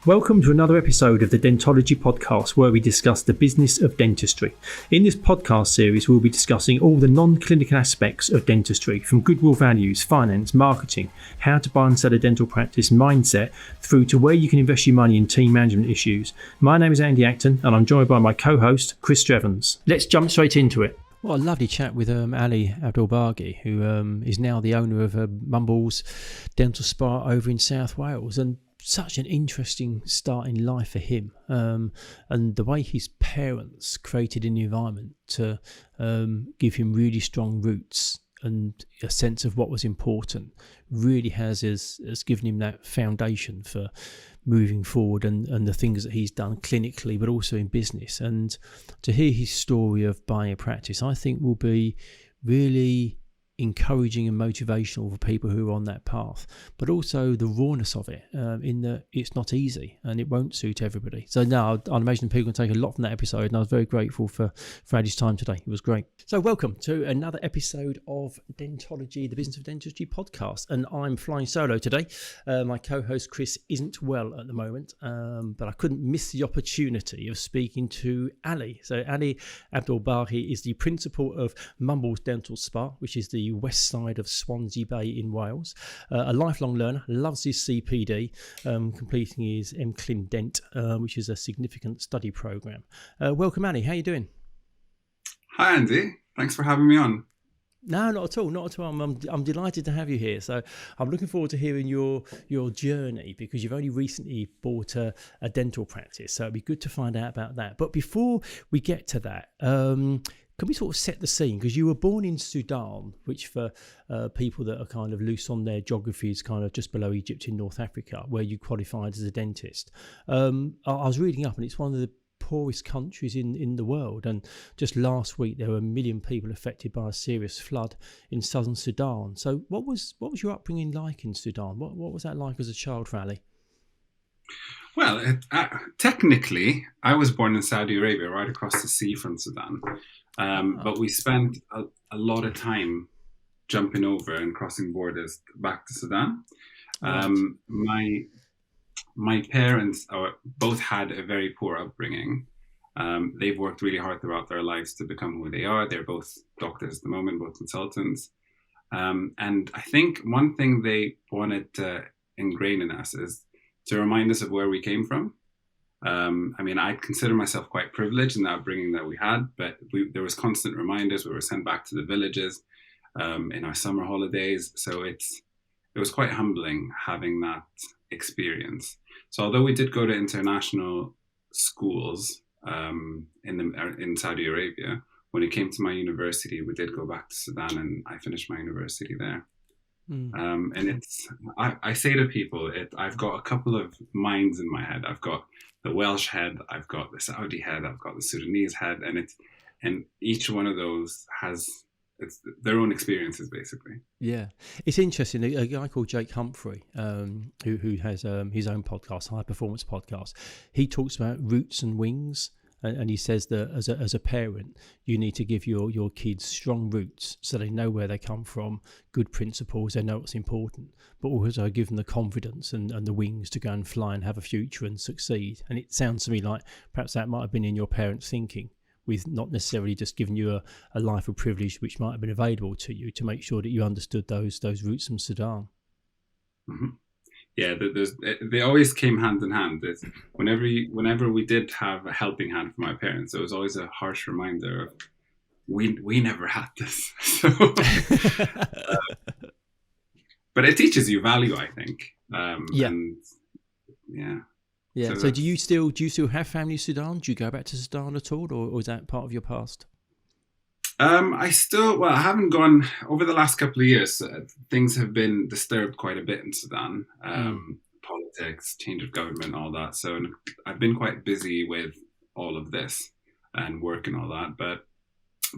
Welcome to another episode of the Dentology Podcast, where we discuss the business of dentistry. In this podcast series, we'll be discussing all the non-clinical aspects of dentistry, from goodwill values, finance, marketing, how to buy and sell a dental practice, mindset, through to where you can invest your money in team management issues. My name is Andy Acton, and I'm joined by my co-host, Chris Strevens. Let's jump straight into it. Well, a lovely chat with Ali Abdelbagi, who is now the owner of Mumbles Dental Spa over in South Wales, and such an interesting start in life for him, and the way his parents created an environment to give him really strong roots and a sense of what was important really has given him that foundation for moving forward and the things that he's done clinically but also in business. And to hear his story of buying a practice, I think will be really encouraging and motivational for people who are on that path, but also the rawness of it, in that it's not easy and it won't suit everybody. So now I imagine people can take a lot from that episode, and I was very grateful for Addy's time today. It was great. So welcome to another episode of Dentology, the Business of Dentistry podcast, and I'm flying solo today. My co-host Chris isn't well at the moment, but I couldn't miss the opportunity of speaking to Ali. So Ali Abdelbagi is the principal of Mumbles Dental Spa, which is the west side of Swansea Bay in Wales. A lifelong learner, loves his CPD, completing his MCLIN Dent, which is a significant study program. Welcome, Ali. How are you doing? Hi, Andy. Thanks for having me on. No, not at all. Not at all. I'm delighted to have you here. So I'm looking forward to hearing your journey, because you've only recently bought a dental practice. So it'd be good to find out about that. But before we get to that, can we sort of set the scene? Because you were born in Sudan, which for people that are kind of loose on their geography is kind of just below Egypt in North Africa, where you qualified as a dentist. I was reading up, and it's one of the poorest countries in the world. And just last week, there were 1 million people affected by a serious flood in southern Sudan. So what was your upbringing like in Sudan? What was that like as a child for Ali? Well, technically, I was born in Saudi Arabia, right across the sea from Sudan. But we spent a lot of time jumping over and crossing borders back to Sudan. My parents both had a very poor upbringing. They've worked really hard throughout their lives to become who they are. They're both doctors at the moment, both consultants. And I think one thing they wanted to ingrain in us is to remind us of where we came from. I consider myself quite privileged in the upbringing that we had, but there was constant reminders. We were sent back to the villages in our summer holidays. So it was quite humbling having that experience. So although we did go to international schools in Saudi Arabia, when it came to my university, we did go back to Sudan, and I finished my university there. And I say to people, I've got a couple of minds in my head. I've got the Welsh head, I've got the Saudi head, I've got the Sudanese head, and each one of those has their own experiences, basically. Yeah, it's interesting. A guy called Jake Humphrey, who has his own podcast, High Performance Podcast. He talks about roots and wings. And he says that as a parent, you need to give your kids strong roots so they know where they come from, good principles, they know what's important, but also give them the confidence and the wings to go and fly and have a future and succeed. And it sounds to me like perhaps that might have been in your parents' thinking, with not necessarily just giving you a life of privilege which might have been available to you, to make sure that you understood those roots from Sudan. Mm-hmm. Yeah, they always came hand in hand. Whenever we did have a helping hand from my parents, it was always a harsh reminder of we never had this. So, but it teaches you value, I think. Yeah. And, yeah. Yeah. So do you still have family in Sudan? Do you go back to Sudan at all, or is that part of your past? I haven't gone over the last couple of years. Things have been disturbed quite a bit in Sudan. Politics, change of government, all that. So I've been quite busy with all of this and work and all that. But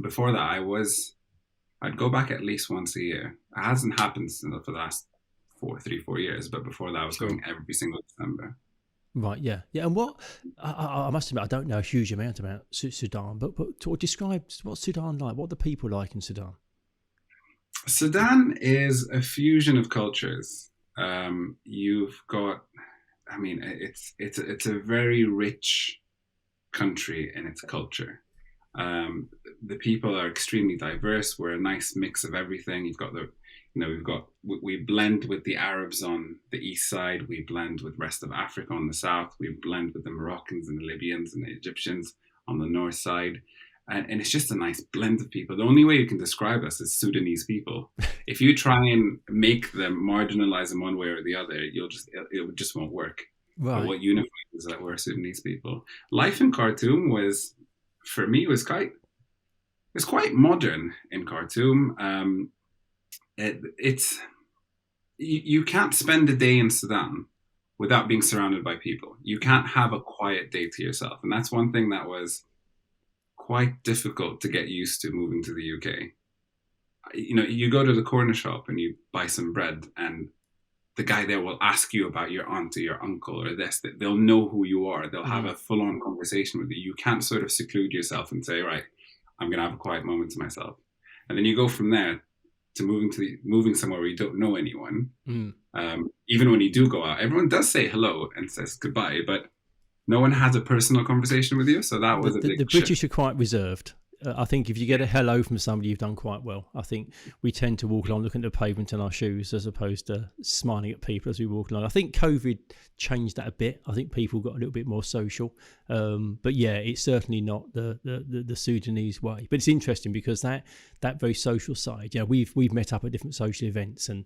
before that, I'd go back at least once a year. It hasn't happened for the last 4 years. But before that, I was going every single December. Right, yeah. And what, I must admit, I don't know a huge amount about Sudan, but describe what's Sudan like? What are the people like in Sudan? Sudan is a fusion of cultures. You've got I mean, it's a very rich country in its culture. The people are extremely diverse. We're a nice mix of everything. You've got we blend with the Arabs on the east side. We blend with rest of Africa on the south. We blend with the Moroccans and the Libyans and the Egyptians on the north side. And it's just a nice blend of people. The only way you can describe us is Sudanese people. If you try and make them marginalize them one way or the other, it just won't work. Right. But what unifies is that we're Sudanese people. Life in Khartoum was quite modern in Khartoum. You can't spend a day in Sudan without being surrounded by people. You can't have a quiet day to yourself, and that's one thing that was quite difficult to get used to moving to the UK. You go to the corner shop and you buy some bread, and the guy there will ask you about your aunt or your uncle or this. They'll know who you are. They'll have a full-on conversation with you. You can't sort of seclude yourself and say, right, I'm going to have a quiet moment to myself. And then you go from there to moving somewhere where you don't know anyone. Even when you do go out, everyone does say hello and says goodbye, but no one has a personal conversation with you. So that was the British are quite reserved. I think if you get a hello from somebody, you've done quite well. I think we tend to walk along looking at the pavement in our shoes as opposed to smiling at people as we walk along. I think COVID changed that a bit. I think people got a little bit more social. But yeah, it's certainly not the Sudanese way. But it's interesting because that very social side, we've met up at different social events and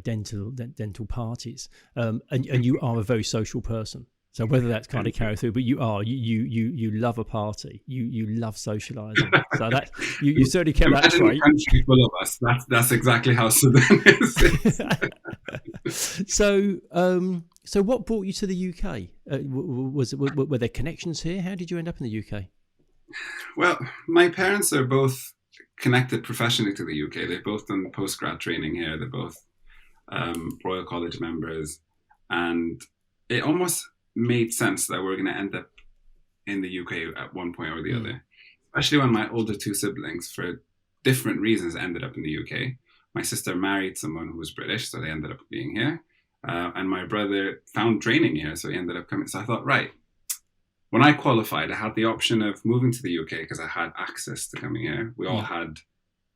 dental parties. And you are a very social person. So whether that's kind of carried through, but you love a party, you love socialising. So that you certainly kept that trait. Imagine a country full of us. That's exactly how Sudan is. So what brought you to the UK? Were there connections here? How did you end up in the UK? Well, my parents are both connected professionally to the UK. They've both done postgrad training here. They're both Royal College members, and it almost made sense that we're going to end up in the UK at one point or the other, especially when my older two siblings, for different reasons, ended up in the UK. My sister married someone who was British, so they ended up being here. And my brother found training here, so he ended up coming. So I thought, right, when I qualified, I had the option of moving to the UK because I had access to coming here. We all had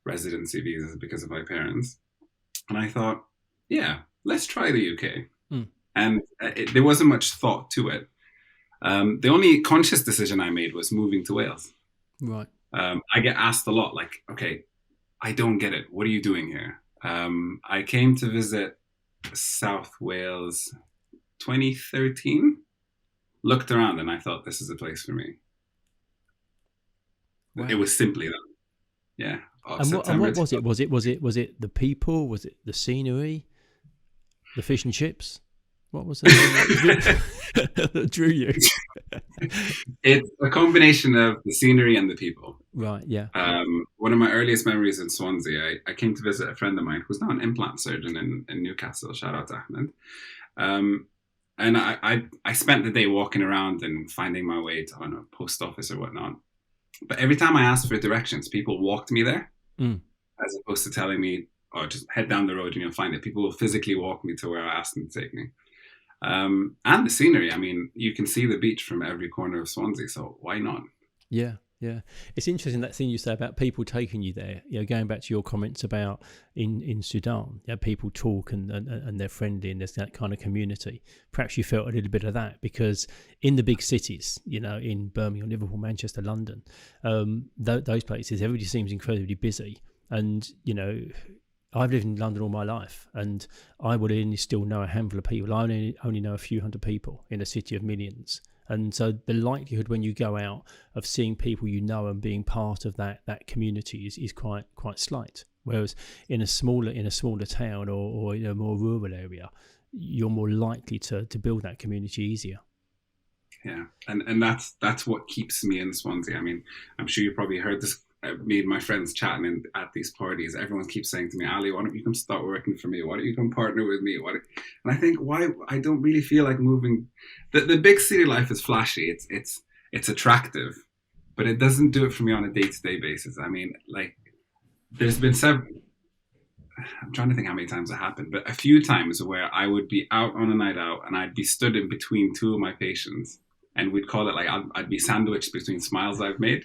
residency visas because of my parents. And I thought, yeah, let's try the UK. And there wasn't much thought to it. The only conscious decision I made was moving to Wales. Right. I get asked a lot, like, okay, I don't get it. What are you doing here? I came to visit South Wales 2013, looked around and I thought, this is a place for me. Wow. It was simply that. Yeah. And what was it? Was it the people? Was it the scenery? The fish and chips? What was it that drew you? It's a combination of the scenery and the people. Right, yeah. One of my earliest memories in Swansea, I came to visit a friend of mine who's now an implant surgeon in Newcastle. Shout out to Ahmed. And I spent the day walking around and finding my way to a post office or whatnot. But every time I asked for directions, people walked me there, as opposed to telling me, oh, just head down the road and you'll find it. People will physically walk me to where I asked them to take me. And the scenery, I mean, you can see the beach from every corner of Swansea, so why not? Yeah. It's interesting, that thing you say about people taking you there, going back to your comments about in Sudan, people talk and they're friendly and there's that kind of community. Perhaps you felt a little bit of that because in the big cities, in Birmingham, Liverpool, Manchester, London, those places, everybody seems incredibly busy. And, I've lived in London all my life, and I would only still know a handful of people. I only know a few hundred people in a city of millions. And so the likelihood when you go out of seeing people and being part of that community is quite slight. Whereas in a smaller town or in a more rural area, you're more likely to build that community easier. Yeah, and that's what keeps me in Swansea. I mean, I'm sure you probably heard this. Me and my friends chatting at these parties, everyone keeps saying to me, Ali, why don't you come start working for me? Why don't you come partner with me? And I think, why? I don't really feel like moving. The big city life is flashy. It's attractive, but it doesn't do it for me on a day-to-day basis. I mean, like, there's been I'm trying to think how many times it happened, but a few times where I would be out on a night out and I'd be stood in between two of my patients, and we'd call it like I'd be sandwiched between smiles I've made.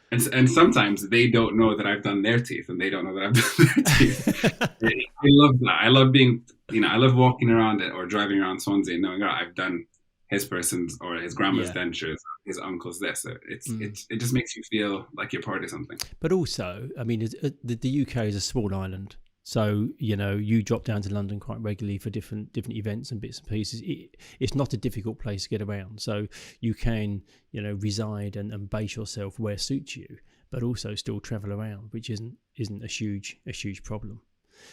And sometimes they don't know that I've done their teeth, and they don't know that I've done their teeth. I love that. I love being, I love walking around it or driving around Swansea and knowing, I've done his person's or his grandma's dentures, his uncle's this. So it just makes you feel like you're part of something. But also, I mean, the UK is a small island. So, you drop down to London quite regularly for different events and bits and pieces. It's not a difficult place to get around. So you can, reside and base yourself where suits you, but also still travel around, which isn't a huge problem.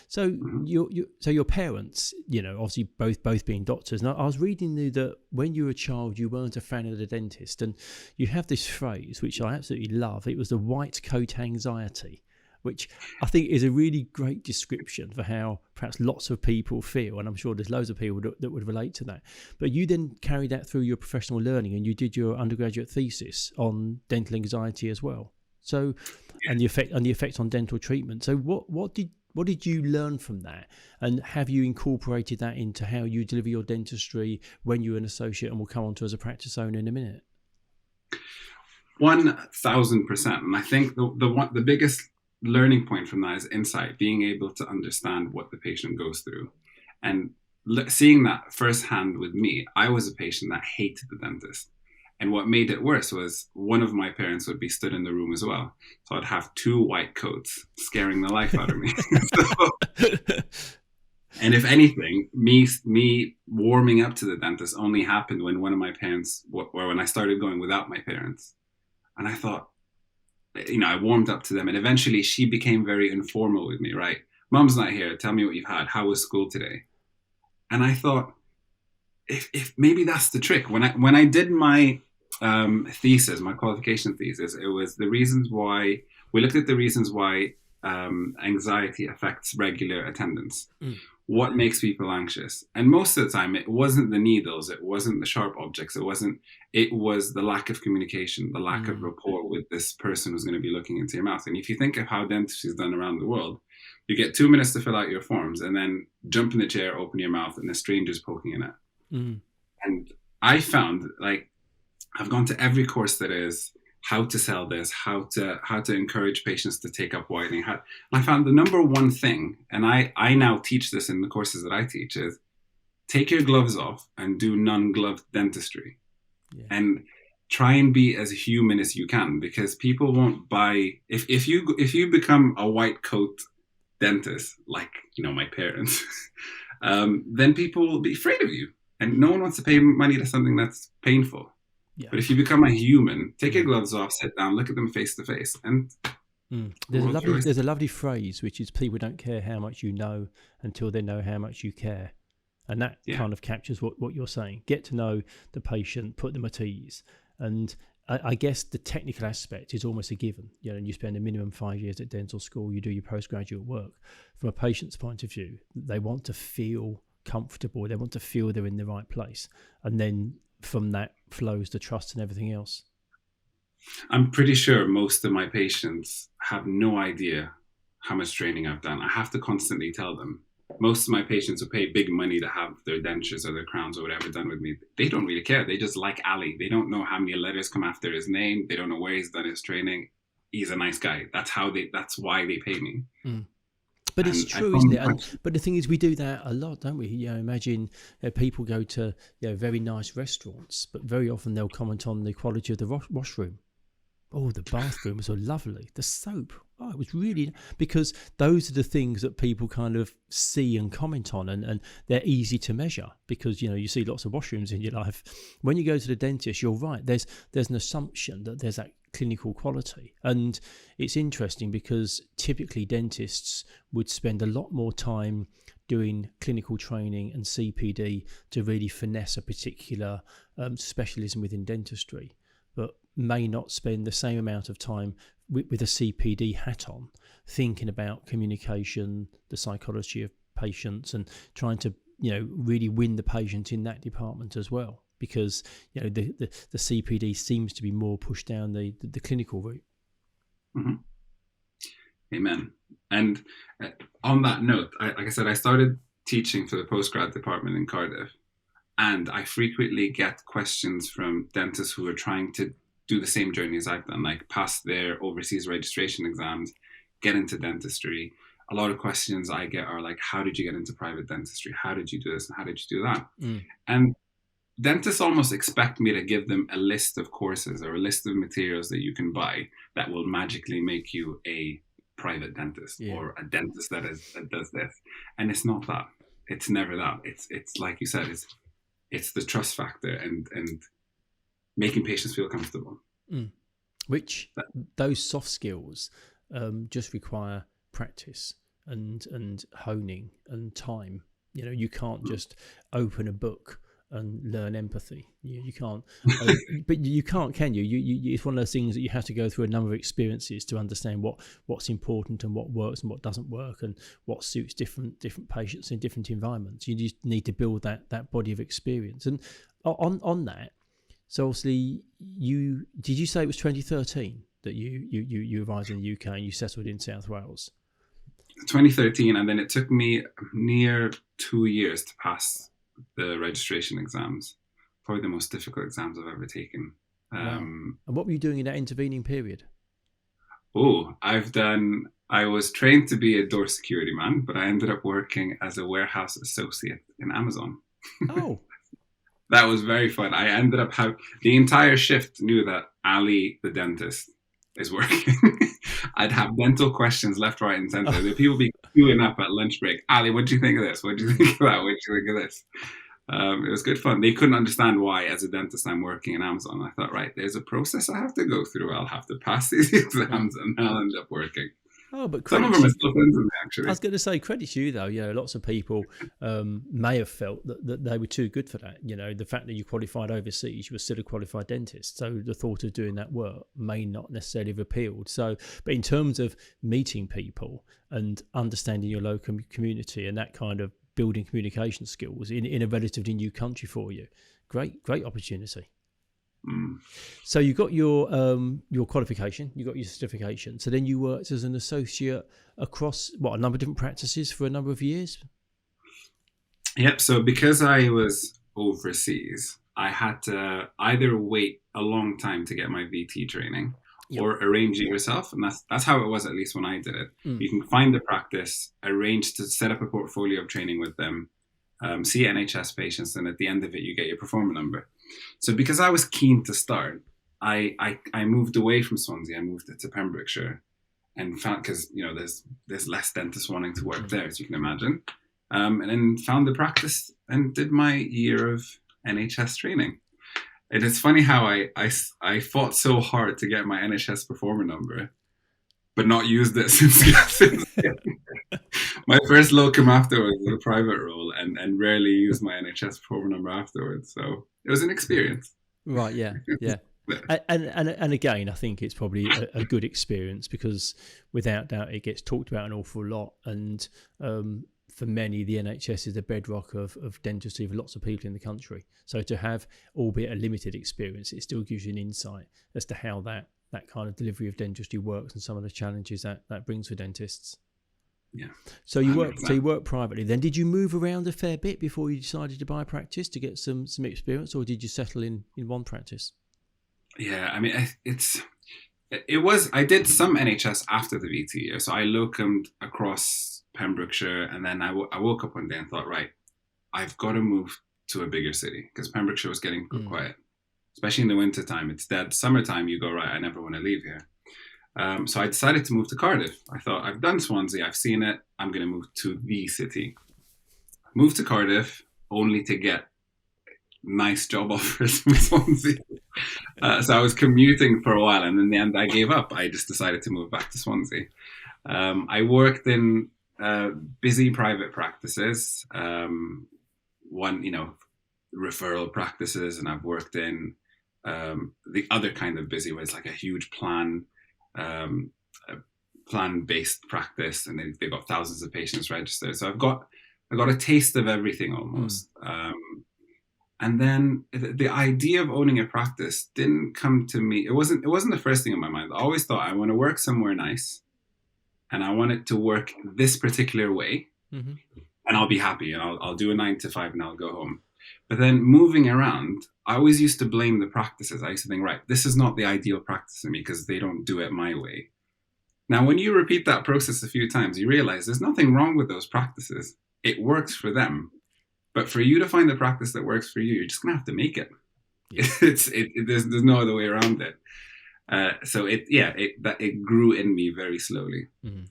So your parents, obviously both being doctors. Now, I was reading that when you were a child, you weren't a fan of the dentist, and you have this phrase which I absolutely love. It was the white coat anxiety, which I think is a really great description for how perhaps lots of people feel. And I'm sure there's loads of people that would relate to that. But you then carried that through your professional learning, and you did your undergraduate thesis on dental anxiety as well. So, and the effect on dental treatment. So what did you learn from that? And have you incorporated that into how you deliver your dentistry when you're an associate, and we'll come on to as a practice owner in a minute? 1,000%. And I think the biggest learning point from that is insight, being able to understand what the patient goes through. And seeing that firsthand with me, I was a patient that hated the dentist. And what made it worse was one of my parents would be stood in the room as well. So I'd have two white coats scaring the life out of me. And if anything, me warming up to the dentist only happened when one of my parents, or when I started going without my parents. And I thought, I warmed up to them, and eventually she became very informal with me, right? Mum's not here. Tell me what you've had. How was school today? And I thought, if maybe that's the trick. When I did my thesis, my qualification thesis, it was we looked at the reasons why anxiety affects regular attendance. What makes people anxious? And most of the time, it wasn't the needles, it wasn't the sharp objects, it was the lack of communication, the lack of rapport with this person who's going to be looking into your mouth. And if you think of how dentistry is done around the world, you get 2 minutes to fill out your forms and then jump in the chair, open your mouth, and a stranger's poking in it. And I found, I've gone to every course that is how to sell this, how to encourage patients to take up whitening. I found the number one thing, and I now teach this in the courses that I teach, is take your gloves off and do non-gloved dentistry. Yeah. And try and be as human as you can, because people won't buy, if you become a white coat dentist, like, my parents, then people will be afraid of you. And no one wants to pay money to something that's painful. Yeah. But if you become a human, take your gloves off, sit down, look at them face to face, and there's a lovely phrase which is, people don't care how much you know until they know how much you care, and that kind of captures what you're saying. Get to know the patient, put them at ease, and I guess the technical aspect is almost a given. And you spend a minimum 5 years at dental school, you do your postgraduate work. From a patient's point of view, they want to feel comfortable, they want to feel they're in the right place, and then from that flows the trust and everything else. I'm pretty sure most of my patients have no idea how much training I've done. I have to constantly tell them. Most of my patients who pay big money to have their dentures or their crowns or whatever done with me, they don't really care. They just like Ali. They don't know how many letters come after his name. They don't know where he's done his training. He's a nice guy. That's why they pay me. But it's true, isn't it? But the thing is, we do that a lot, don't we? Imagine people go to very nice restaurants, but very often they'll comment on the quality of the washroom. Oh, the bathrooms are lovely. The soap, it was really... Because those are the things that people kind of see and comment on, and they're easy to measure, because, you see lots of washrooms in your life. When you go to the dentist, you're right. There's an assumption that there's that clinical quality. And it's interesting because typically dentists would spend a lot more time doing clinical training and CPD to really finesse a particular specialism within dentistry, but may not spend the same amount of time with a CPD hat on, thinking about communication, the psychology of patients, and trying to really win the patient in that department as well. Because the CPD seems to be more pushed down the clinical route. Mm-hmm. Amen. And on that note, like I said, I started teaching for the postgrad department in Cardiff, and I frequently get questions from dentists who are trying to do the same journey as I've done, like pass their overseas registration exams, get into dentistry. A lot of questions I get are like, how did you get into private dentistry? How did you do this? And how did you do that? And dentists almost expect me to give them a list of courses or a list of materials that you can buy that will magically make you a private dentist or a dentist that does this. And it's not that. It's never that. It's like you said, it's the trust factor and making patients feel comfortable. Which those soft skills just require practice and honing and time. You know, you can't just open a book and learn empathy. You can't, but you can't, can you? It's one of those things that you have to go through a number of experiences to understand what's important and what works and what doesn't work and what suits different patients in different environments. You just need to build that body of experience. And on that, so obviously did you say it was 2013 that you arrived in the UK and you settled in South Wales? 2013, and then it took me near 2 years to pass the registration exams. Probably the most difficult exams I've ever taken. Wow. And what were you doing in that intervening period? I was trained to be a door security man, but I ended up working as a warehouse associate in Amazon. Oh. That was very fun. I ended up the entire shift knew that Ali, the dentist, is working. I'd have dental questions left, right, and center. The people be queuing up at lunch break. Ali, what do you think of this? What do you think of that? What do you think of this? It was good fun. They couldn't understand why, as a dentist, I'm working in Amazon. I thought, right, there's a process I have to go through. I'll have to pass these exams, and I'll end up working. Oh, but some of them are still friends with me, actually. I was going to say, credit to you, though. You know, lots of people may have felt that they were too good for that. You know, the fact that you qualified overseas, you were still a qualified dentist. So the thought of doing that work may not necessarily have appealed. So, but in terms of meeting people and understanding your local community and that kind of building communication skills in a relatively new country for you, great opportunity. So you got your qualification, you got your certification. So then you worked as an associate across a number of different practices for a number of years. Yep. So because I was overseas, I had to either wait a long time to get my VT training, or arrange it yourself, and that's how it was, at least when I did it. You can find the practice, arrange to set up a portfolio of training with them, see NHS patients, and at the end of it, you get your performer number. So because I was keen to start, I moved away from Swansea. I moved to Pembrokeshire, and found, because there's less dentists wanting to work there, as you can imagine, and then found the practice and did my year of NHS training. And it's funny how I fought so hard to get my NHS performer number, but not used it since my first locum afterwards was a private role, and rarely used my NHS performer number afterwards. So it was an experience. Right, yeah. And again, I think it's probably a good experience, because without doubt it gets talked about an awful lot, and for many, the NHS is the bedrock of dentistry for lots of people in the country. So to have, albeit a limited experience, it still gives you an insight as to how that kind of delivery of dentistry works and some of the challenges that brings for dentists. Yeah. So you work privately. Then did you move around a fair bit before you decided to buy a practice to get some experience, or did you settle in one practice? Yeah, I mean, I did some NHS after the VT year. So I locumed across Pembrokeshire, and then I woke up one day and thought, right, I've got to move to a bigger city, because Pembrokeshire was getting quiet, especially in the winter time. It's dead. Summertime, you go, right, I never want to leave here. So I decided to move to Cardiff. I thought, I've done Swansea, I've seen it, I'm going to move to the city. Moved to Cardiff, only to get nice job offers from Swansea. So I was commuting for a while, and in the end I gave up. I just decided to move back to Swansea. I worked in busy private practices, referral practices, and I've worked in the other kind of busy, where it's like a huge plan-based practice, and they've got thousands of patients registered. So I got a taste of everything almost. And then the idea of owning a practice didn't come to me. It wasn't the first thing in my mind. I always thought, I want to work somewhere nice, and I want it to work this particular way, Mm-hmm. and I'll be happy, and I'll do a 9 to 5 and I'll go home. But then moving around, I always used to blame the practices. I used to think, right, this is not the ideal practice for me because they don't do it my way. Now, when you repeat that process a few times, you realize there's nothing wrong with those practices. It works for them. But for you to find the practice that works for you, you're just going to have to make it. Yeah. There's no other way around it. So it grew in me very slowly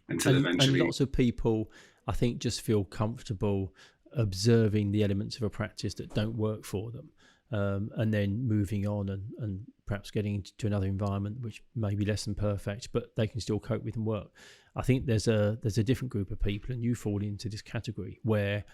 until eventually. And lots of people, I think, just feel comfortable observing the elements of a practice that don't work for them, and then moving on and perhaps getting into another environment which may be less than perfect, but they can still cope with and work. I think there's a different group of people, and you fall into this category where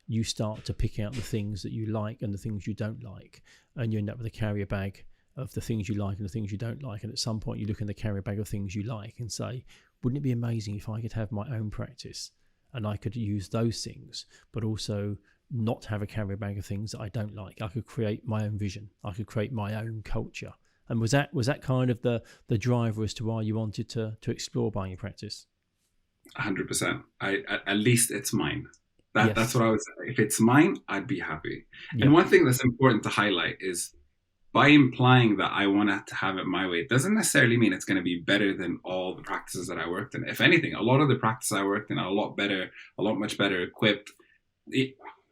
you start to pick out the things that you like and the things you don't like, and you end up with a carrier bag of the things you like and the things you don't like. And at some point you look in the carrier bag of things you like and say, wouldn't it be amazing if I could have my own practice and I could use those things, but also not have a carrier bag of things that I don't like? I could create my own vision. I could create my own culture. And was that kind of the driver as to why you wanted to explore buying a practice? 100%. At least it's mine. That's what I would say. If it's mine, I'd be happy. Yep. And one thing that's important to highlight is, by implying that I want to have it my way, it doesn't necessarily mean it's going to be better than all the practices that I worked in. If anything, a lot of the practices I worked in are a lot much better equipped.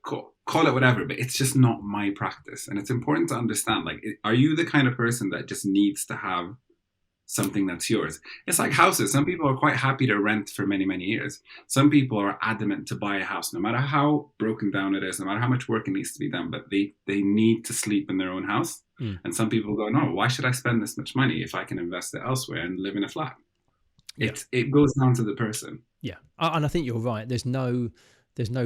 Call it whatever, but it's just not my practice. And it's important to understand, like, are you the kind of person that just needs to have something that's yours? It's like houses. Some people are quite happy to rent for many, many years. Some people are adamant to buy a house, no matter how broken down it is, no matter how much work it needs to be done, but they need to sleep in their own house. And some people go, no, why should I spend this much money if I can invest it elsewhere and live in a flat? It goes down to the person. Yeah. And I think you're right. There's no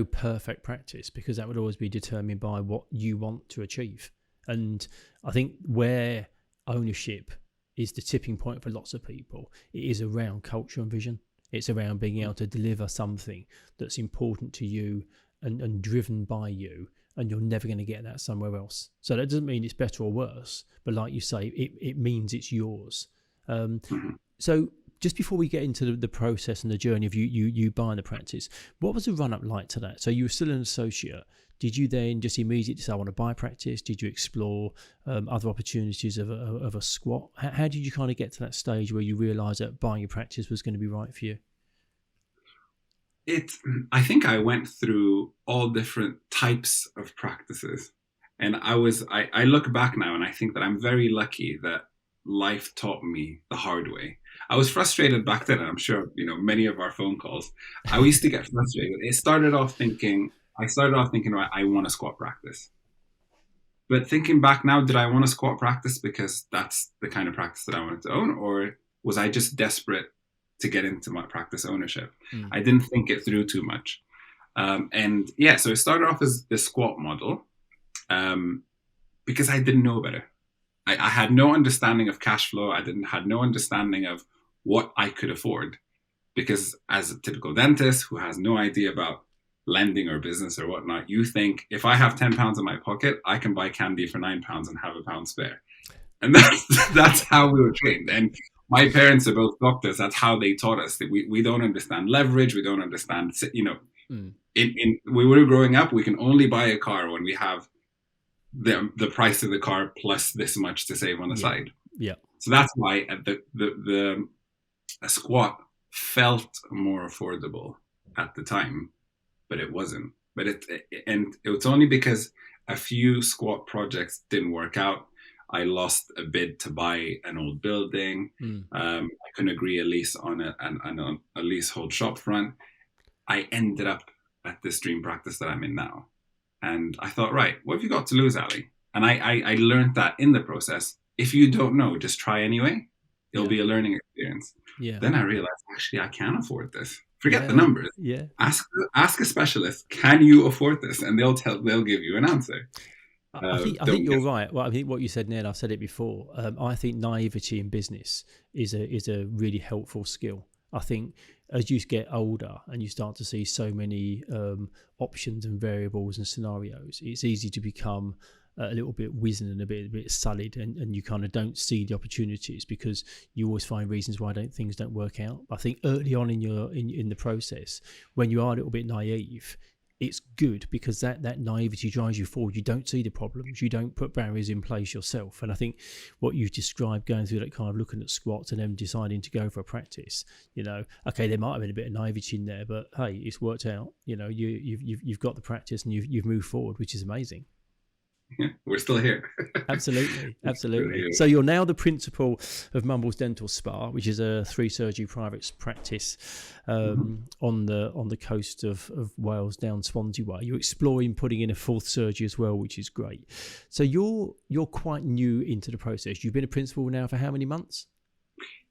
perfect practice, because that would always be determined by what you want to achieve. And I think where ownership is the tipping point for lots of people, it is around culture and vision. It's around being able to deliver something that's important to you and driven by you, and you're never going to get that somewhere else. So that doesn't mean it's better or worse, but like you say, it means it's yours. So just before we get into the process and the journey of you buying the practice, what was the run-up like to that? So you were still an associate. Did you then just immediately say, I want to buy a practice? Did you explore other opportunities of a squat? How did you kind of get to that stage where you realised that buying a practice was going to be right for you? I think I went through all different types of practices. And I look back now and I think that I'm very lucky that life taught me the hard way. I was frustrated back then, and I'm sure, many of our phone calls, I used to get frustrated. I started off thinking, right, I want a squat practice. But thinking back now, did I want a squat practice because that's the kind of practice that I wanted to own? Or was I just desperate to get into my practice ownership? I didn't think it through too much. So it started off as the squat model because I didn't know better. I had no understanding of cash flow. I had no understanding of what I could afford, because as a typical dentist who has no idea about lending or business or whatnot, you think if I have £10 in my pocket, I can buy candy for £9 and have £1 spare. And that's how we were trained. And my parents are both doctors. That's how they taught us that we don't understand leverage. We don't understand, when we were growing up, we can only buy a car when we have the price of the car plus this much to save on the side. Yeah. So that's why a squat felt more affordable at the time, but it wasn't. But it was only because a few squat projects didn't work out. I lost a bid to buy an old building. I couldn't agree a lease on a leasehold shop front. I ended up at this dream practice that I'm in now. And I thought, right, what have you got to lose, Ali? And I learned that in the process. If you don't know, just try anyway. It'll be a learning experience. Yeah. Then I realized, actually, I can afford this. Forget the numbers. Yeah. Ask a specialist, can you afford this? And they'll give you an answer. I think you're right. Well, I think what you said, Neil, I've said it before. I think naivety in business is a really helpful skill. I think as you get older and you start to see so many options and variables and scenarios, it's easy to become a little bit wizened and a bit sullied, and you kind of don't see the opportunities because you always find reasons why things don't work out. I think early on in the process, when you are a little bit naive, it's good because that naivety drives you forward. You don't see the problems. You don't put barriers in place yourself. And I think what you've described, going through that kind of looking at squats and then deciding to go for a practice, okay, there might have been a bit of naivety in there, but hey, it's worked out. You've got the practice and you've moved forward, which is amazing. Yeah, we're still here. Absolutely. So you're now the principal of Mumbles Dental Spa, which is a 3-surgery private practice on the coast of Wales, down Swansea way. You're exploring putting in a 4th surgery as well, which is great. So you're quite new into the process. You've been a principal now for how many months?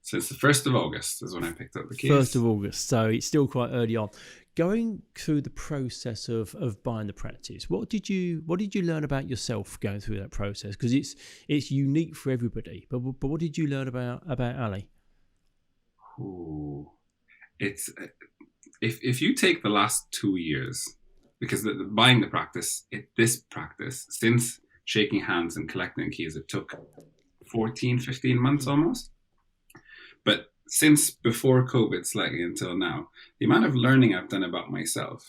Since the 1st of August is when I picked up the keys. 1st of August, so it's still quite early on. Going through the process of buying the practice, what did you learn about yourself going through that process? Because it's unique for everybody. But what did you learn about Ali? Ooh, it's if you take the last 2 years, because buying the practice, this practice, since shaking hands and collecting keys, it took 14, 15 months almost. But since before COVID, slightly until now, the amount of learning I've done about myself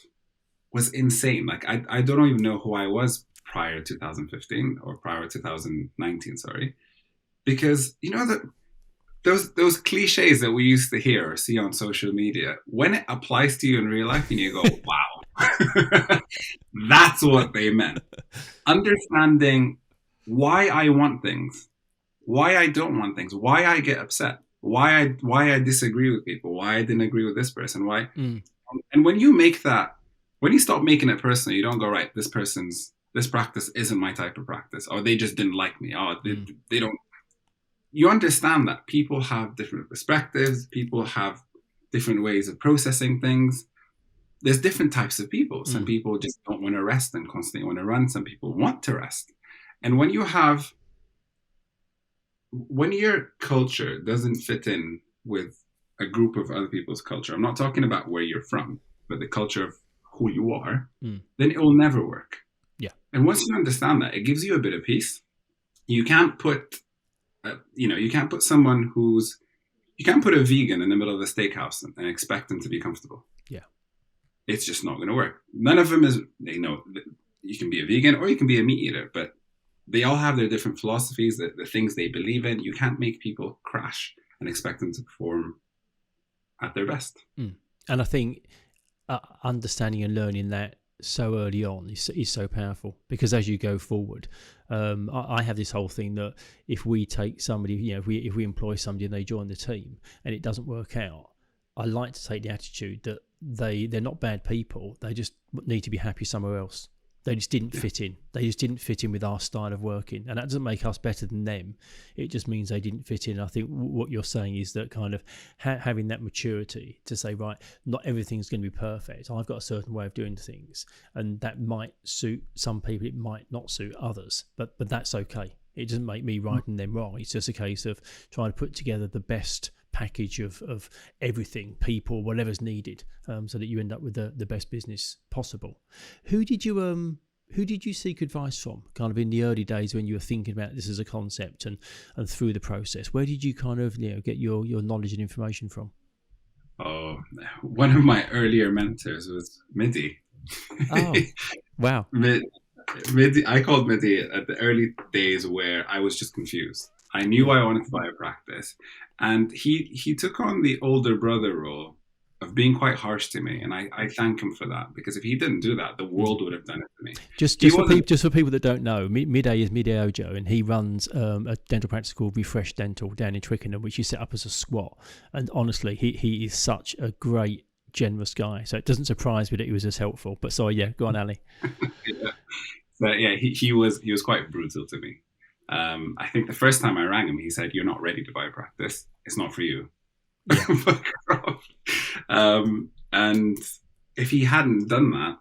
was insane. Like I don't even know who I was prior to 2015 or prior to 2019, sorry. Because those cliches that we used to hear or see on social media, when it applies to you in real life and you go, wow, that's what they meant. Understanding why I want things, why I don't want things, why I get upset, why I disagree with people, why I didn't agree with this person, why. And when you stop making it personal, you don't go, right, this practice isn't my type of practice, or they just didn't like me, they don't. You understand that people have different perspectives, people have different ways of processing things. There's different types of people. Some people just don't want to rest and constantly want to run. Some people want to rest. And when your culture doesn't fit in with a group of other people's culture, I'm not talking about where you're from, but the culture of who you are, then it will never work. Yeah. And once you understand that, it gives you a bit of peace. You can't put, you can't put a vegan in the middle of the steakhouse and expect them to be comfortable. Yeah. It's just not going to work. None of them is, you can be a vegan or you can be a meat eater, but they all have their different philosophies, the things they believe in. You can't make people crash and expect them to perform at their best. And I think understanding and learning that so early on is so powerful, because as you go forward, I have this whole thing that if we take somebody, if we employ somebody and they join the team and it doesn't work out, I like to take the attitude that they're not bad people. They just need to be happy somewhere else. They just didn't fit in. They just didn't fit in with our style of working. And that doesn't make us better than them. It just means they didn't fit in. I think what you're saying is that kind of having that maturity to say, right, not everything's going to be perfect. I've got a certain way of doing things. And that might suit some people. It might not suit others. But that's okay. It doesn't make me right and them wrong. It's just a case of trying to put together the best package of everything, people, whatever's needed, so that you end up with the best business possible. Who did you seek advice from, kind of in the early days when you were thinking about this as a concept and through the process? Where did you kind of get your knowledge and information from? Oh, one of my earlier mentors was Midi. Oh, wow. Midi, I called Midi at the early days where I was just confused. I knew I wanted to buy a practice, and he took on the older brother role of being quite harsh to me, and I thank him for that, because if he didn't do that, the world would have done it to me. Just for people that don't know, Midday is Midday Ojo, and he runs a dental practice called Refresh Dental down in Twickenham, which he set up as a squat. And honestly, he is such a great, generous guy. So it doesn't surprise me that he was as helpful. But sorry, yeah, go on, Ali. Yeah. But yeah, he was quite brutal to me. I think the first time I rang him, he said, "You're not ready to buy a practice. It's not for you." Yeah. And if he hadn't done that,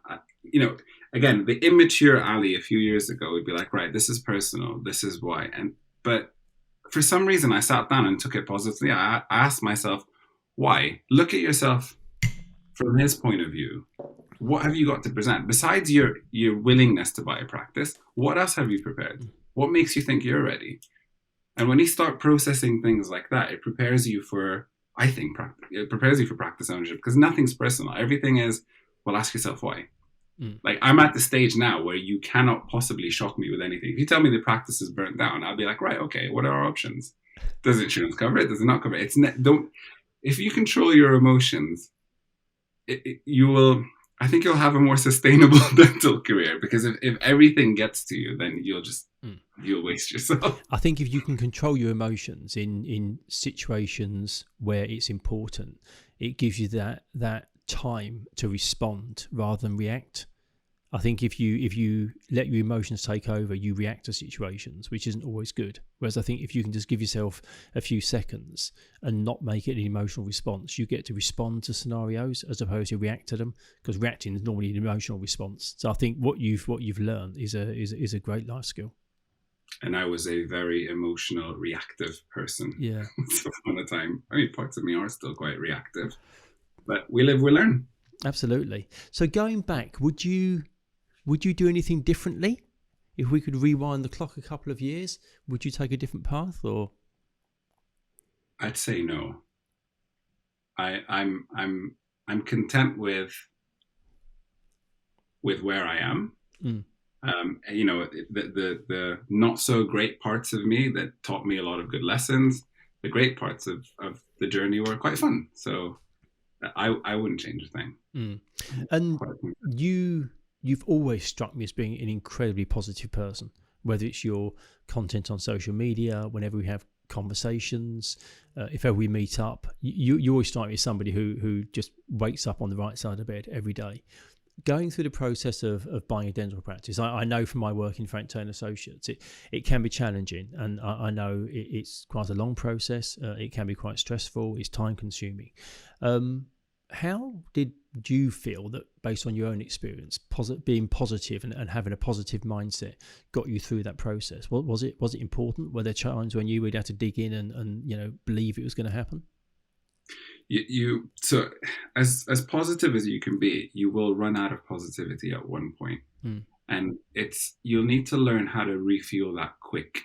again, the immature Ali a few years ago would be like, right, this is personal, this is why. But for some reason, I sat down and took it positively. I asked myself, why? Look at yourself from his point of view. what have you got to present? Besides your willingness to buy a practice, what else have you prepared? What makes you think you're ready? And when you start processing things like that, it prepares you for, I think, it prepares you for practice ownership, because nothing's personal. Everything is, well, ask yourself why. Like, I'm at the stage now where you cannot possibly shock me with anything. If you tell me the practice is burnt down, I'll be like, right, okay, what are our options? Does insurance cover it? Does it not cover it? If you control your emotions, you will, I think you'll have a more sustainable dental career, because if everything gets to you, then you'll waste yourself. I think if you can control your emotions in situations where it's important, it gives you that time to respond rather than react. I think if you let your emotions take over, you react to situations, which isn't always good. Whereas I think if you can just give yourself a few seconds and not make it an emotional response, you get to respond to scenarios as opposed to react to them, because reacting is normally an emotional response. So I think what you've learned is a great life skill. And I was a very emotional, reactive person. Yeah. So at the time, I mean, parts of me are still quite reactive, but we live, we learn. Absolutely. So going back, would you do anything differently? If we could rewind the clock a couple of years, would you take a different path, or? I'd say no. I'm content with where I am. The not so great parts of me that taught me a lot of good lessons, the great parts of the journey were quite fun. So I wouldn't change a thing. And you've always struck me as being an incredibly positive person, whether it's your content on social media, whenever we have conversations, if ever we meet up, you always strike me as somebody who just wakes up on the right side of bed every day. Going through the process of buying a dental practice, I know from my work in Frank Turner Associates, it can be challenging, and I know it's quite a long process. It can be quite stressful. It's time consuming. How did you feel that, based on your own experience, being positive and having a positive mindset got you through that process? Was it important? Were there times when you would have to dig in and believe it was going to happen? So as positive as you can be, you will run out of positivity at one point. And you'll need to learn how to refuel that quick.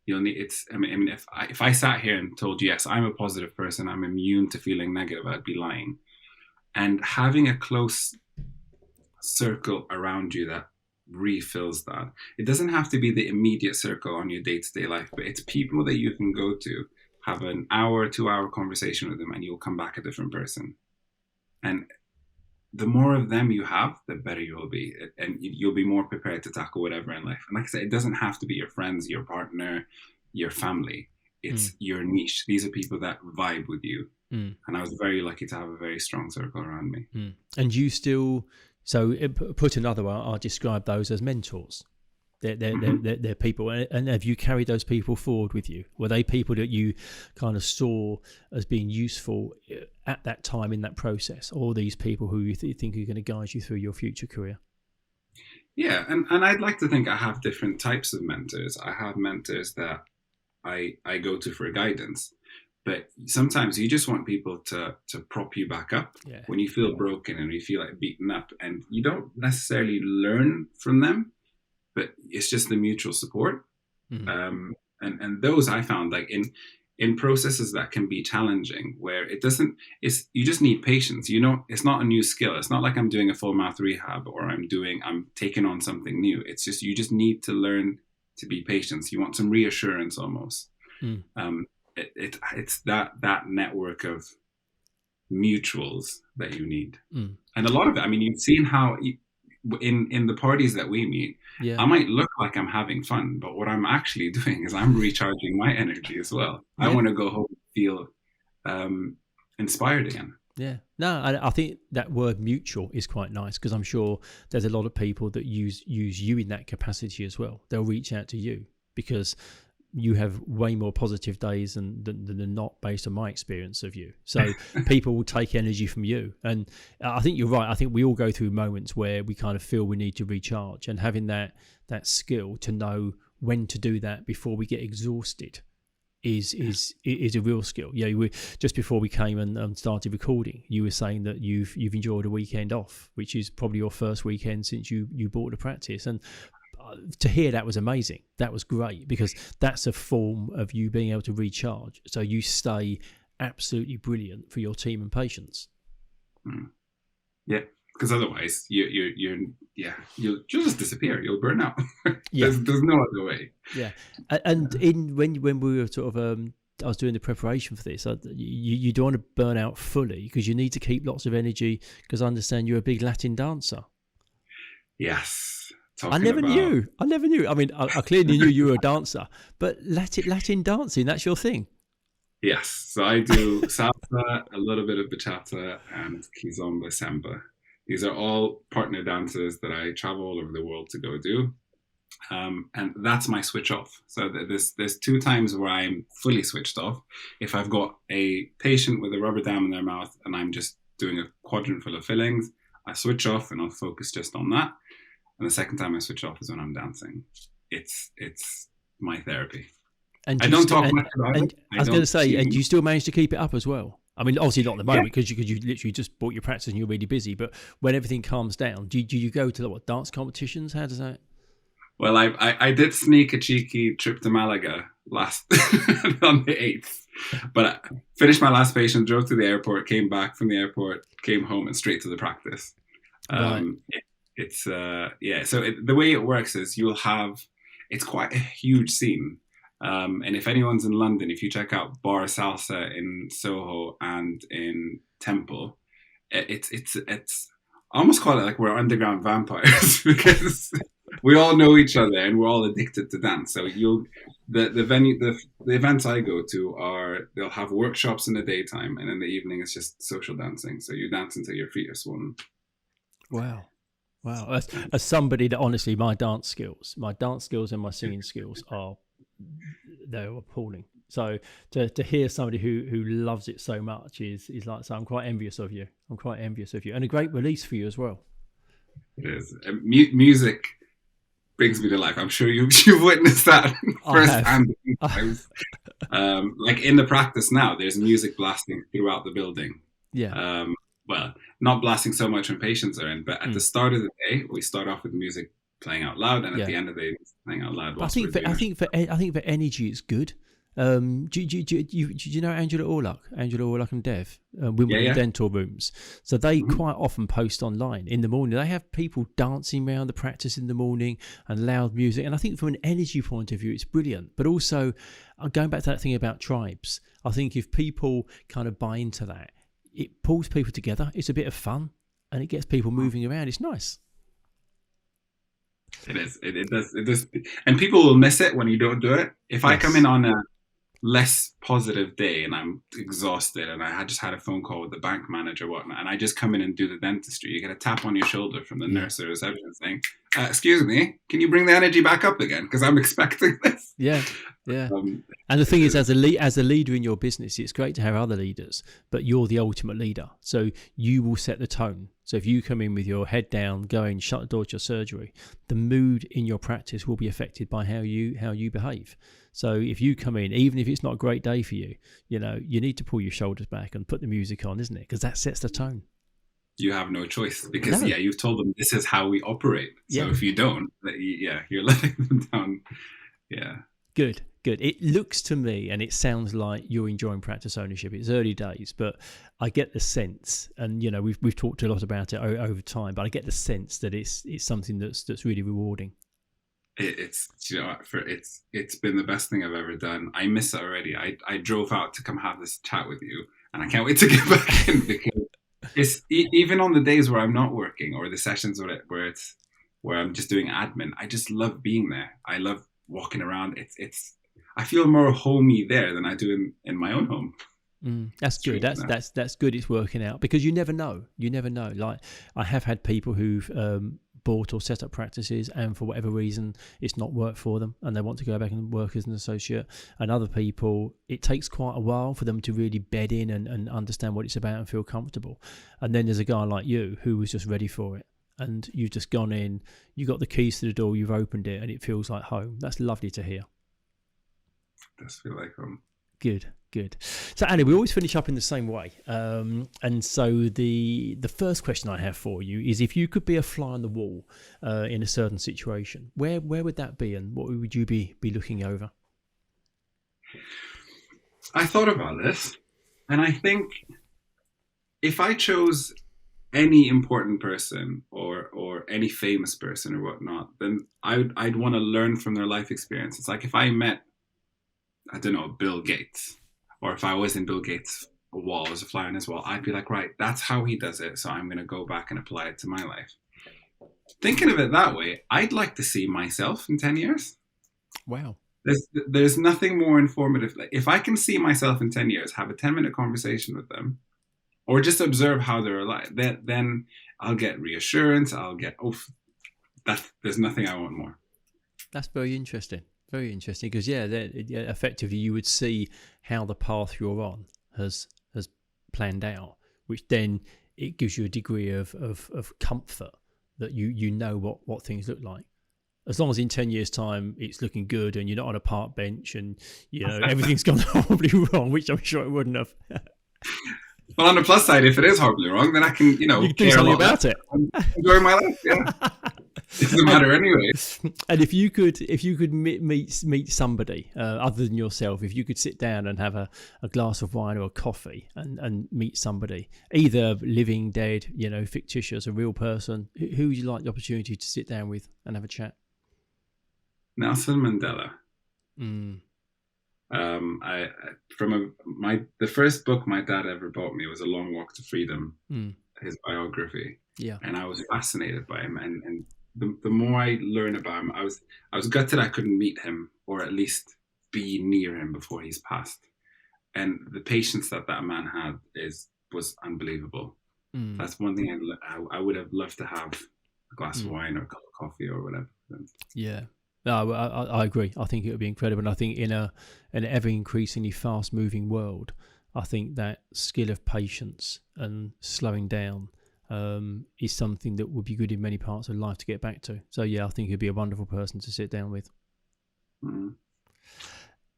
If I sat here and told you, yes, I'm a positive person, I'm immune to feeling negative, I'd be lying. And having a close circle around you that refills that. It doesn't have to be the immediate circle on your day-to-day life, but it's people that you can go to, have an hour, 2-hour conversation with them, and you'll come back a different person. And the more of them you have, the better you'll be. And you'll be more prepared to tackle whatever in life. And like I said, it doesn't have to be your friends, your partner, your family. It's your niche. These are people that vibe with you. And I was very lucky to have a very strong circle around me. And you still, so put another way, I'll describe those as mentors. They're people. And have you carried those people forward with you? Were they people that you kind of saw as being useful at that time in that process, or these people who you think are going to guide you through your future career? Yeah, and I'd like to think I have different types of mentors. I have mentors that I go to for guidance. But sometimes you just want people to prop you back up when you feel broken and you feel like beaten up. And you don't necessarily learn from them, but it's just the mutual support. And those I found, like in processes that can be challenging, where you just need patience. It's not a new skill. It's not like I'm doing a full mouth rehab or I'm taking on something new. It's just, you just need to learn to be patient. You want some reassurance almost. It's that network of mutuals that you need. And a lot of it, I mean, you've seen how in the parties that we meet, I might look like I'm having fun, but what I'm actually doing is I'm recharging my energy as well. I want to go home and feel inspired again. Yeah. No, I think that word mutual is quite nice, because I'm sure there's a lot of people that use you in that capacity as well. They'll reach out to you because you have way more positive days than not, based on my experience of you. So people will take energy from you. And I think you're right. I think we all go through moments where we kind of feel we need to recharge, and having that skill to know when to do that before we get exhausted is a real skill. Yeah, just before we came and started recording, you were saying that you've enjoyed a weekend off, which is probably your first weekend since you bought the practice. And to hear that was amazing. That was great, because that's a form of you being able to recharge, so you stay absolutely brilliant for your team and patients. Yeah, because otherwise you'll just disappear. You'll burn out. There's no other way. Yeah, and when we were sort of I was doing the preparation for this, you don't want to burn out fully, because you need to keep lots of energy, because I understand you're a big Latin dancer. Yes. I never knew. I mean, I clearly knew you were a dancer, but Latin dancing, that's your thing. Yes. So I do salsa, a little bit of bachata, and kizomba samba. These are all partner dances that I travel all over the world to go do. And that's my switch off. So there's 2 times where I'm fully switched off. If I've got a patient with a rubber dam in their mouth and I'm just doing a quadrant full of fillings, I switch off and I'll focus just on that. And the second time I switch off is when I'm dancing. It's my therapy. And I don't talk much about it. I was going to say, and you still manage to keep it up as well. I mean, obviously not at the moment, because you literally just bought your practice and you're really busy. But when everything calms down, do you go to dance competitions? How does that? Well, I did sneak a cheeky trip to Malaga last on the 8th, but I finished my last patient, drove to the airport, came back from the airport, came home, and straight to the practice. Right. So the way it works is it's quite a huge scene. And if anyone's in London, if you check out Bar Salsa in Soho and in Temple, it's I almost call it like we're underground vampires, because we all know each other and we're all addicted to dance. So the events I go to they'll have workshops in the daytime, and in the evening it's just social dancing. So you dance until your feet are swollen. Wow. As somebody that, honestly, my dance skills and my singing skills they're appalling. So to hear somebody who loves it so much is like, so I'm quite envious of you. And a great release for you as well. It is. Music brings me to life. I'm sure you've witnessed that firsthand. Like in the practice now, there's music blasting throughout the building. Yeah. Well, not blasting so much when patients are in, but at the start of the day, we start off with music playing out loud, and at the end of the day, playing out loud. I think for energy, it's good. Do you know Angela Orlock and Dev, Wimbledon Dental Rooms? So they quite often post online in the morning. They have people dancing around the practice in the morning and loud music. And I think from an energy point of view, it's brilliant. But also, going back to that thing about tribes, I think if people kind of buy into that, it pulls people together. It's a bit of fun, and it gets people moving around. It's nice. It is. It does. And people will miss it when you don't do it. If I come in on a less positive day and I'm exhausted and I just had a phone call with the bank manager or whatnot, and I just come in and do the dentistry, you get a tap on your shoulder from the nurse or reception saying, excuse me, can you bring the energy back up again? Because I'm expecting this. Yeah. And the thing is, as a leader in your business, it's great to have other leaders, but you're the ultimate leader. So you will set the tone. So if you come in with your head down, going, shut the door to your surgery, the mood in your practice will be affected by how you behave. So if you come in, even if it's not a great day for you, you need to pull your shoulders back and put the music on, isn't it? Because that sets the tone. You have no choice, because you've told them this is how we operate. So if you don't, you're letting them down. Yeah. Good. It looks to me, and it sounds like you're enjoying practice ownership. It's early days, but I get the sense, and we've talked a lot about it over time, but I get the sense that it's something that's really rewarding. It's been the best thing I've ever done. I miss it already. I drove out to come have this chat with you, and I can't wait to get back in, because it's even on the days where I'm not working, or the sessions where I'm just doing admin. I just love being there. I love walking around. I feel more homey there than I do in my own home. That's good. That's good. It's working out, because you never know. Like, I have had people who've bought or set up practices, and for whatever reason it's not worked for them, and they want to go back and work as an associate. And other people, it takes quite a while for them to really bed in and understand what it's about and feel comfortable. And then there's a guy like you who was just ready for it, and you've just gone in, you got the keys to the door, you've opened it, and it feels like home. That's lovely to hear. It does feel like home. Good. So, Annie, we always finish up in the same way. And so the first question I have for you is, if you could be a fly on the wall in a certain situation, where would that be, and what would you be looking over? I thought about this, and I think if I chose any important person or any famous person or whatnot, then I'd want to learn from their life experience. It's like if I met, I don't know, Bill Gates, or if I was in Bill Gates' wall as a fly on his wall, I'd be like, right, that's how he does it, so I'm going to go back and apply it to my life. Thinking of it that way, I'd like to see myself in 10 years. Wow. There's nothing more informative. If I can see myself in 10 years, have a 10-minute conversation with them, or just observe how they're alive, then I'll get reassurance. I'll get, there's nothing I want more. That's very interesting. Very interesting, because effectively you would see how the path you're on has planned out, which then it gives you a degree of comfort that you know what things look like. As long as in 10 years' time it's looking good and you're not on a park bench and everything's gone horribly wrong, which I'm sure it wouldn't have. Well, on the plus side, if it is horribly wrong, then I can you can do something about it. Enjoy my life. Yeah. It doesn't matter anyway. And if you could meet somebody other than yourself, if you could sit down and have a glass of wine or a coffee and meet somebody, either living, dead, fictitious, a real person, who would you like the opportunity to sit down with and have a chat? Nelson Mandela. The first book my dad ever bought me was A Long Walk to Freedom, his biography. Yeah. And I was fascinated by him, and the more I learn about him, I was gutted I couldn't meet him, or at least be near him before he's passed. And the patience that man had was unbelievable. That's one thing I would have loved to have, a glass of wine or a cup of coffee or whatever. Yeah. No, I agree. I think it would be incredible. And I think in an ever increasingly fast moving world, I think that skill of patience and slowing down is something that would be good in many parts of life to get back to. So yeah, I think he'd be a wonderful person to sit down with.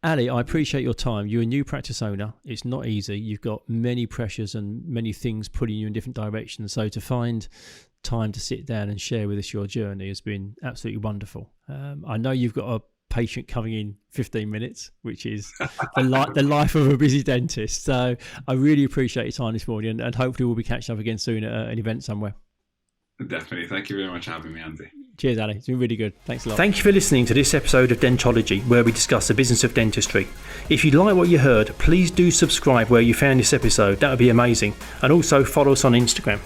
Ali, I appreciate your time. You're a new practice owner. It's not easy. You've got many pressures and many things pulling you in different directions. So to find time to sit down and share with us your journey has been absolutely wonderful. I know you've got a patient coming in 15 minutes, which is the life of a busy dentist. So I really appreciate your time this morning, and hopefully we'll be catching up again soon at an event somewhere. Definitely. Thank you very much for having me, Andy. Cheers, Ali. It's been really good. Thanks a lot. Thank you for listening to this episode of Dentology, where we discuss the business of dentistry. If you like what you heard, please do subscribe where you found this episode. That would be amazing. And also follow us on Instagram.